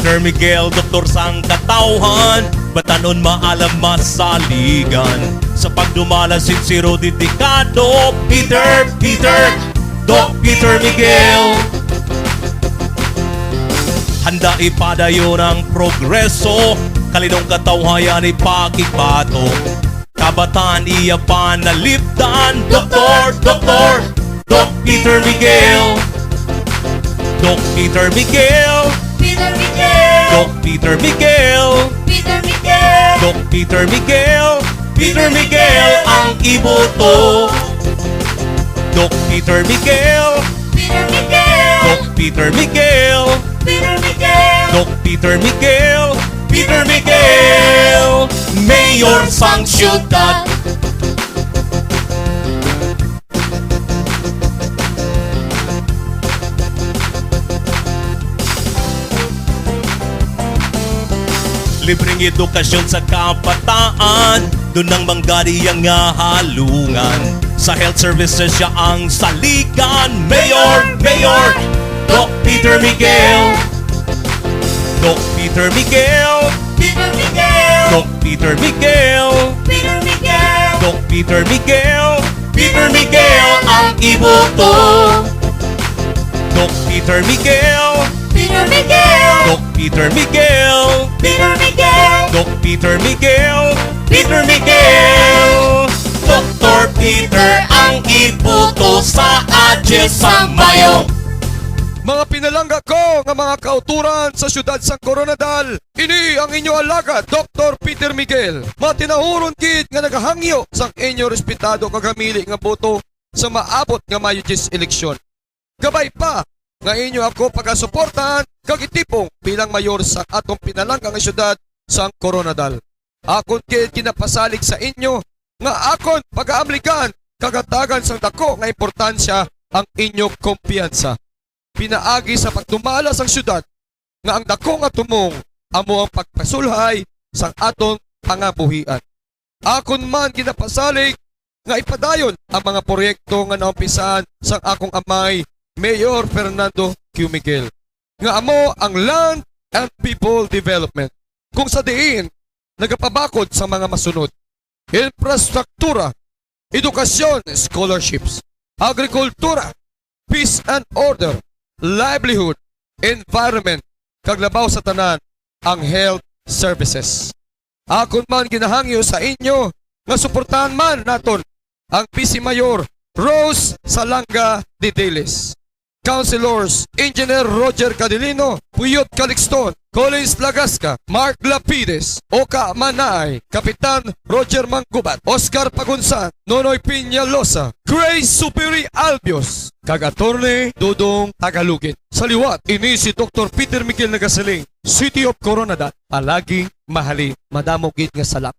Peter Miguel, doktor sang katauhan, batanon maalam masaligan. Sa pagdumala sincero dedikado, Doc Peter Miguel. Handa ipadayon ang progreso, kalinong katawhayan ipakikbato. Kabataan iya panalipdan, Doc Peter Miguel. Doc Peter Miguel. Doc Peter Miguel. Doc Peter Miguel. Peter Miguel ang iboto. Doc Peter Miguel. Doc Peter Miguel. Doc Peter Miguel. Peter Miguel, Mayor sang syudad. Libreng edukasyon sa kabataan, doon ang manggari ang halungan. Sa health services siya ang saligan. Mayor, Doc Peter Miguel. Doc Peter Miguel. Doc Peter Miguel. Doc Peter Miguel. Peter Miguel ang iboto. Doc Peter Miguel. Doc Peter Miguel. Doc Peter Miguel. Peter Miguel. Dr. Peter ang iboto sa Adyes sang Mayo. Mga pinalangga ko nga mga kauturan sa siyudad sang Coronadal, ini ang inyo alagad, Dr. Peter Miguel. Matinahuron kit nga nagahangyo sang inyo respetado kagamili nga boto sa maabot nga Mayo 10 eleksyon. Gabay pa nga inyo ako pagasuportahan kag itipong bilang mayor sa atong pinalangga nga siyudad sang Coronadal. Akon kit kinapasalig sa inyo nga akon pag-aamligan kagatagan sang dako nga importansya ang inyong kumpiyansa. Pinaagi sa pagdumala sang syudad nga ang dako nga tumong amo ang pagpasulhay sang aton pangabuhian. Akon man ginapasalig nga ipadayon ang mga proyekto nga naumpisan sang akong amay Mayor Fernando Q. Miguel nga amo ang Land and People Development, kung sa diin nagapabakod sa mga masunod: infrastruktura, edukasyon, scholarships, agrikultura, peace and order, livelihood, environment, kaglabaw sa tanan ang health services. Akon man ginahangyo sa inyo nga suportahan man naton ang PC Mayor Rose Salanga de Diles, Councilors Engineer Roger Cadilino, Puyot Calixton, Collins Lagasca, Mark Lapides, Oka Manay, Kapitan Roger Manggubat, Oscar Pagunsan, Nonoy Piñalosa, Grace Superi Albios, kag Attorney Dudong Tagalugin. Sa liwat, ini si Dr. Peter Miguel Nagasaling, City of Coronadal, palaging mahalin, madamogit nga salap.